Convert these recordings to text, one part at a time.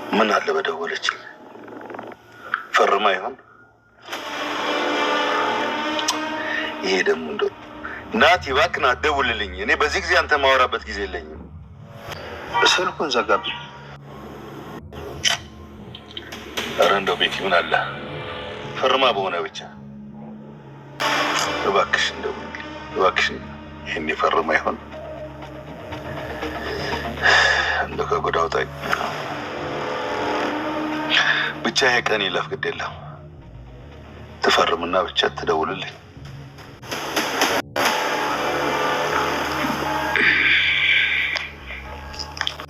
ምን አለ በደወለች ፈርማ ይሆን? ይሄ ደግሞ እንደው ናቲ እባክህ ና ደውልልኝ። እኔ በዚህ ጊዜ አንተ ማወራበት ጊዜ የለኝም። ስልኩን ዘጋብኝ። ኧረ እንደው ቤኪ ምን አለ ፈርማ በሆነ ብቻ እባክሽ እንደውልልኝ እባክሽ። ይሄኔ ፈርማ ይሆን? እንደው ከጎዳ አውጣኝ ብቻ። ይሄ ቀን ይለፍ ግድ የለም። ትፈርምና ብቻ ትደውልልኝ።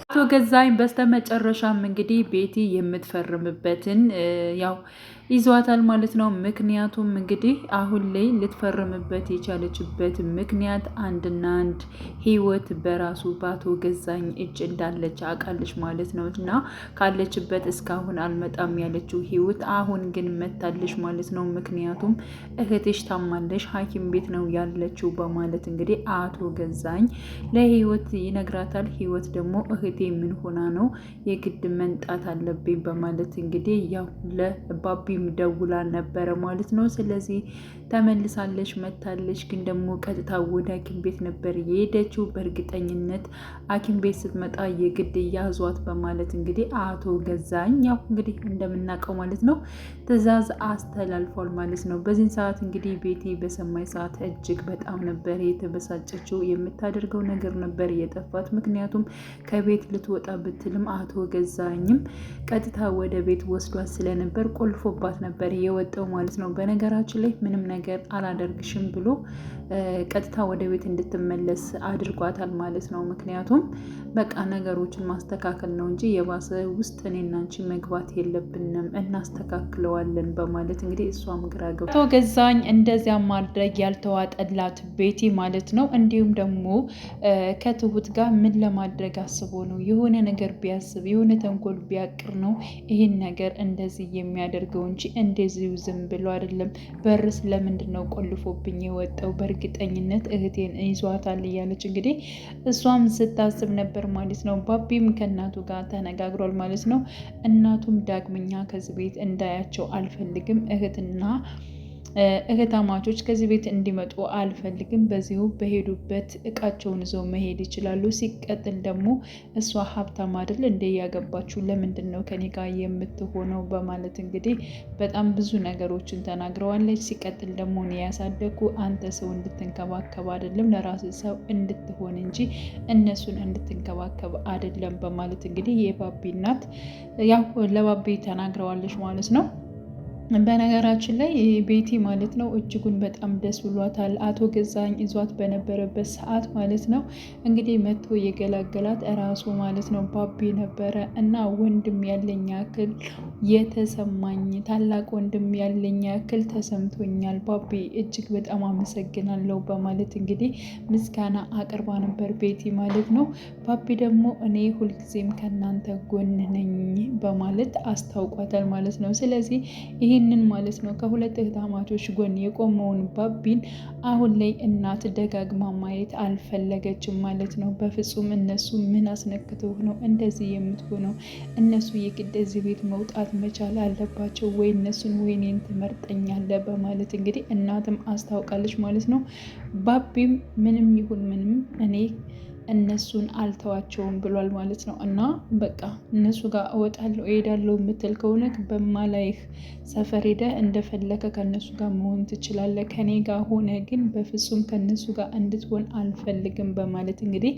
አቶ ገዛኝ በስተመጨረሻም እንግዲህ ቤቲ የምትፈርምበትን ያው ይዟታል ማለት ነው። ምክንያቱም እንግዲህ አሁን ላይ ልትፈርምበት የቻለችበት ምክንያት አንድና አንድ ህይወት በራሱ በአቶ ገዛኝ እጅ እንዳለች አውቃለች ማለት ነው። እና ካለችበት እስካሁን አልመጣም ያለችው ህይወት አሁን ግን መታለች ማለት ነው። ምክንያቱም እህትሽ ታማለሽ፣ ሐኪም ቤት ነው ያለችው በማለት እንግዲህ አቶ ገዛኝ ለህይወት ይነግራታል። ህይወት ደግሞ እህቴ ምን ሆና ነው የግድ መንጣት አለብኝ በማለት እንግዲህ ያው ለባቢ ደውላ ነበረ ማለት ነው። ስለዚህ ተመልሳለች መታለች። ግን ደግሞ ቀጥታ ወደ ሐኪም ቤት ነበር የሄደችው። በእርግጠኝነት ሐኪም ቤት ስትመጣ የግድ ያዟት በማለት እንግዲህ አቶ ገዛኝ ያው እንግዲህ እንደምናውቀው ማለት ነው ትዕዛዝ አስተላልፏል ማለት ነው። በዚህን ሰዓት እንግዲህ ቤቲ በሰማይ ሰዓት እጅግ በጣም ነበር የተበሳጨችው። የምታደርገው ነገር ነበር የጠፋት። ምክንያቱም ከቤት ልትወጣ ብትልም አቶ ገዛኝም ቀጥታ ወደ ቤት ወስዷት ስለነበር ቆልፎባት ነበር የወጣው ማለት ነው። በነገራችን ላይ ምንም ነገር አላደርግሽም ብሎ ቀጥታ ወደ ቤት እንድትመለስ አድርጓታል ማለት ነው። ምክንያቱም በቃ ነገሮችን ማስተካከል ነው እንጂ የባሰ ውስጥ እኔና አንቺ መግባት የለብንም እናስተካክለዋለን በማለት እንግዲህ እሷም ግራ ገብቶ አቶ ገዛኝ እንደዚያ ማድረግ ያልተዋጠላት ቤቲ ማለት ነው። እንዲሁም ደግሞ ከትሁት ጋር ምን ለማድረግ አስቦ ነው? የሆነ ነገር ቢያስብ የሆነ ተንኮል ቢያቅር ነው ይህን ነገር እንደዚህ የሚያደርገው እንጂ እንደዚሁ ዝም ብሎ አይደለም። በርስ ለምንድን ነው ቆልፎብኝ የወጣው? በእርግጠኝነት እህቴን ይዟታል እያለች እንግዲህ እሷም ስታስብ ነበር ማለት ነው። ባቢም ከእናቱ ጋር ተነጋግሯል ማለት ነው። እናቱም ዳግመኛ ከዚህ ቤት እንዳያቸው አልፈልግም፣ እህታማቾች ከዚህ ቤት እንዲመጡ አልፈልግም። በዚሁ በሄዱበት እቃቸውን ይዘው መሄድ ይችላሉ። ሲቀጥል ደግሞ እሷ ሀብታም አይደል እንደ ያገባችሁ ለምንድን ነው ከኔ ጋር የምትሆነው? በማለት እንግዲህ በጣም ብዙ ነገሮችን ተናግረዋለች። ሲቀጥል ደግሞ እኔ ያሳደግኩ አንተ ሰው እንድትንከባከብ አይደለም ለራስ ሰው እንድትሆን እንጂ እነሱን እንድትንከባከብ አይደለም በማለት እንግዲህ የባቢ እናት ያው ለባቢ ተናግረዋለች ማለት ነው። በነገራችን ላይ ቤቲ ማለት ነው እጅጉን በጣም ደስ ብሏታል። አቶ ገዛኝ ይዟት በነበረበት ሰዓት ማለት ነው እንግዲህ መጥቶ የገላገላት እራሱ ማለት ነው ባቢ ነበረ። እና ወንድም ያለኝ ያክል የተሰማኝ ታላቅ ወንድም ያለኝ ያክል ተሰምቶኛል ባቢ እጅግ በጣም አመሰግናለሁ በማለት እንግዲህ ምስጋና አቅርባ ነበር ቤቲ ማለት ነው። ባቢ ደግሞ እኔ ሁልጊዜም ከእናንተ ጎን ነኝ በማለት አስታውቋታል ማለት ነው። ስለዚህ ይህንን ማለት ነው ከሁለት እህታማቾች ጎን የቆመውን ባቢን አሁን ላይ እናት ደጋግማ ማየት አልፈለገችም ማለት ነው። በፍጹም እነሱ ምን አስነክተው ነው እንደዚህ የምትሆነው? እነሱ የግድ እዚህ ቤት መውጣት መቻል አለባቸው ወይ እነሱን ወይ እኔን ትመርጠኛለህ በማለት እንግዲህ እናትም አስታውቃለች ማለት ነው። ባቢም ምንም ይሁን ምንም እኔ እነሱን አልተዋቸውም ብሏል ማለት ነው። እና በቃ እነሱ ጋር እወጣለሁ እሄዳለሁ የምትል ከሆነ በማላይህ ሰፈር ሄደህ እንደፈለከ ከነሱ ጋር መሆን ትችላለህ። ከኔ ጋር ሆነ ግን በፍጹም ከነሱ ጋር እንድትሆን አልፈልግም በማለት እንግዲህ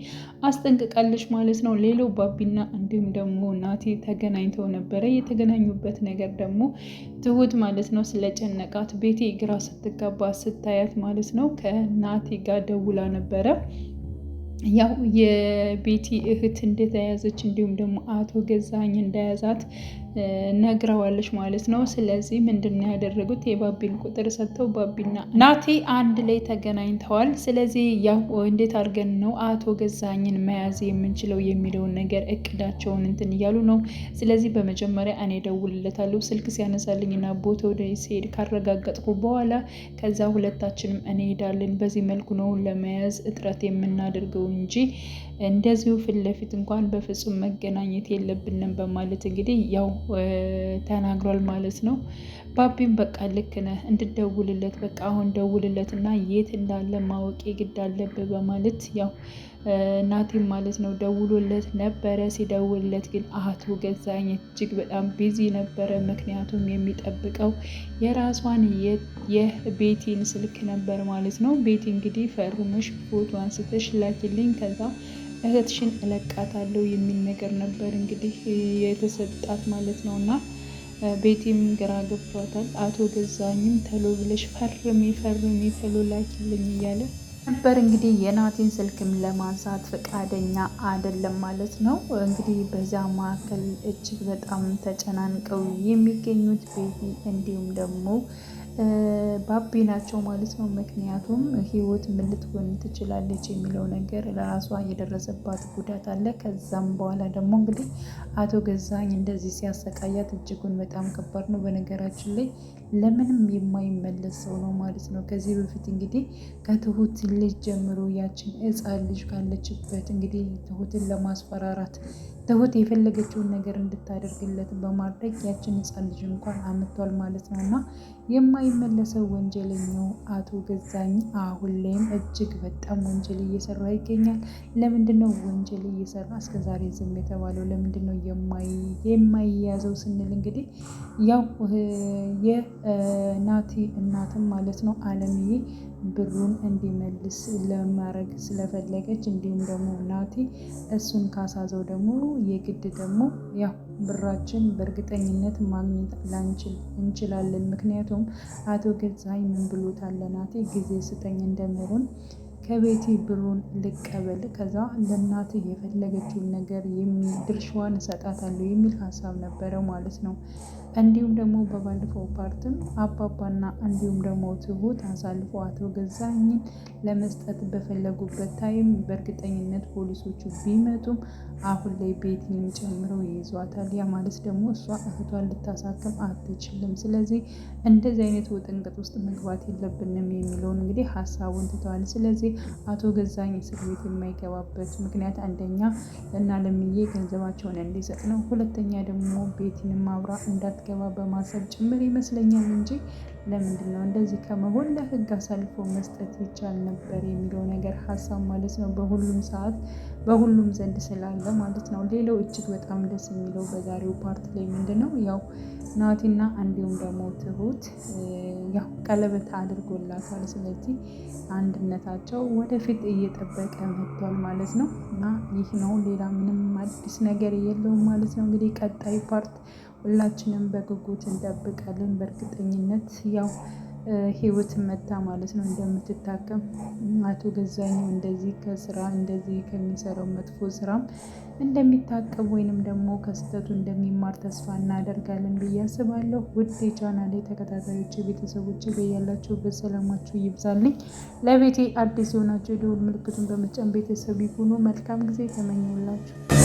አስጠንቅቃለች ማለት ነው። ሌላው ባቢና እንዲሁም ደግሞ ናቲ ተገናኝተው ነበረ። የተገናኙበት ነገር ደግሞ ትሁት ማለት ነው ስለጨነቃት ቤቲ ግራ ስትጋባ ስታያት ማለት ነው ከናቲ ጋር ደውላ ነበረ። ያው የቤቲ እህት እንደተያዘች እንዲሁም ደግሞ አቶ ገዛኝ እንደያዛት ነግረዋለች ማለት ነው። ስለዚህ ምንድነው ያደረጉት? የባቢን ቁጥር ሰጥተው ባቢና ናቲ አንድ ላይ ተገናኝተዋል። ስለዚህ ያው እንዴት አድርገን ነው አቶ ገዛኝን መያዝ የምንችለው የሚለውን ነገር እቅዳቸውን እንትን እያሉ ነው። ስለዚህ በመጀመሪያ እኔ ደውልለታለሁ ስልክ ሲያነሳልኝና ቦታው ላይ ሲሄድ ካረጋገጥኩ በኋላ ከዛ ሁለታችንም እንሄዳለን። በዚህ መልኩ ነው ለመያዝ እጥረት የምናደርገው እንጂ እንደዚሁ ፊት ለፊት እንኳን በፍጹም መገናኘት የለብንም በማለት እንግዲህ ያው ተናግሯል ማለት ነው። ባቢም በቃ ልክ ነህ እንድደውልለት በቃ አሁን ደውልለት እና የት እንዳለ ማወቅ ግድ አለብህ በማለት ያው ናቲም ማለት ነው ደውሎለት ነበረ። ሲደውልለት ግን አቶ ገዛኝ እጅግ በጣም ቢዚ ነበረ። ምክንያቱም የሚጠብቀው የራሷን የቤቲን ስልክ ነበር ማለት ነው። ቤቲ እንግዲህ ፈርመሽ ፎቶ አንስተሽ ላኪልኝ ከዛ እህትሽን እለቃታለሁ የሚል ነገር ነበር እንግዲህ የተሰጣት ማለት ነው። እና ቤቲም ግራ ገብቷታል። አቶ ገዛኝም ተሎ ብለሽ ፈርሚ ተሎ ላኪልኝ እያለ ነበር እንግዲህ የናቲን ስልክም ለማንሳት ፈቃደኛ አይደለም ማለት ነው። እንግዲህ በዛ መካከል እጅግ በጣም ተጨናንቀው የሚገኙት ቤቲ እንዲሁም ደግሞ ባቢ ናቸው ማለት ነው። ምክንያቱም ህይወት ምን ልትሆን ትችላለች የሚለው ነገር ለራሷ የደረሰባት ጉዳት አለ። ከዛም በኋላ ደግሞ እንግዲህ አቶ ገዛኝ እንደዚህ ሲያሰቃያት እጅጉን በጣም ከባድ ነው። በነገራችን ላይ ለምንም የማይመለስ ሰው ነው ማለት ነው። ከዚህ በፊት እንግዲህ ከትሁት ልጅ ጀምሮ ያችን ሕፃን ልጅ ካለችበት እንግዲህ ትሁትን ለማስፈራራት ትሁት የፈለገችውን ነገር እንድታደርግለት በማድረግ ያችን ሕፃን ልጅ እንኳን አምጥቷል ማለት ነው። እና የማይመለሰው ወንጀለኛው አቶ ገዛኝ አሁን ላይም እጅግ በጣም ወንጀል እየሰራ ይገኛል። ለምንድን ነው ወንጀል እየሰራ እስከዛሬ ዝም የተባለው? ለምንድን ነው የማይያዘው ስንል እንግዲህ ያው የናቲ እናትም ማለት ነው አለምዬ ብሩን እንዲመልስ ለማድረግ ስለፈለገች እንዲሁም ደግሞ ናቲ እሱን ካሳዘው ደግሞ የግድ ደግሞ ያው ብራችን በእርግጠኝነት ማግኘት እንችላለን። ምክንያቱም አቶ ገዛኝ ምን ብሎታል ለናቲ ጊዜ ስጠኝ እንደምሩን ከቤቲ ብሩን ልቀበል ከዛ ለእናት የፈለገችውን ነገር ድርሻዋን እሰጣታለሁ የሚል ሀሳብ ነበረው ማለት ነው። እንዲሁም ደግሞ በባለፈው ፓርትም አባባና እንዲሁም ደግሞ ትሁት አሳልፎ አቶ ገዛኝን ለመስጠት በፈለጉበት ታይም በእርግጠኝነት ፖሊሶቹ ቢመጡም አሁን ላይ ቤቲንም ጨምረው ይይዟታል። ያ ማለት ደግሞ እሷ እህቷን ልታሳክም አትችልም። ስለዚህ እንደዚህ አይነት ውጥንቅጥ ውስጥ መግባት የለብንም የሚለውን እንግዲህ ሀሳቡን ትተዋል። ስለዚህ አቶ ገዛኝ እስር ቤት የማይገባበት ምክንያት አንደኛ እና ለምዬ ገንዘባቸውን እንዲሰጥ ነው። ሁለተኛ ደግሞ ቤቲንም አብራ እንዳትገባ በማሰብ ጭምር ይመስለኛል እንጂ ለምንድን ነው እንደዚህ ከመሆን ለህግ አሳልፎ መስጠት ይቻል ነበር የሚለው ነገር ሀሳብ ማለት ነው። በሁሉም ሰዓት በሁሉም ዘንድ ስላለ ማለት ነው። ሌላው እጅግ በጣም ደስ የሚለው በዛሬው ፓርት ላይ ምንድን ነው ያው ናቲና እንዲሁም ደግሞ ትሁት ያው ቀለበት አድርጎላታል። ስለዚህ አንድነታቸው ወደፊት እየጠበቀ መጥቷል ማለት ነው። እና ይህ ነው፣ ሌላ ምንም አዲስ ነገር የለውም ማለት ነው። እንግዲህ ቀጣይ ፓርት ሁላችንም በጉጉት እንጠብቃለን። በእርግጠኝነት ያው ህይወት መታ ማለት ነው እንደምትታከም አቶ ገዛኝ እንደዚህ ከስራ እንደዚህ ከሚሰራው መጥፎ ስራም እንደሚታቀብ ወይንም ደግሞ ከስህተቱ እንደሚማር ተስፋ እናደርጋለን ብዬ አስባለሁ። ውድ የቻናሌ ተከታታዮች ቤተሰቦች በያላችሁበት ሰላማችሁ ይብዛልኝ። ለቤቴ አዲስ የሆናችሁ የደወል ምልክቱን በመጫን ቤተሰብ ይሁኑ። መልካም ጊዜ ተመኘሁላችሁ።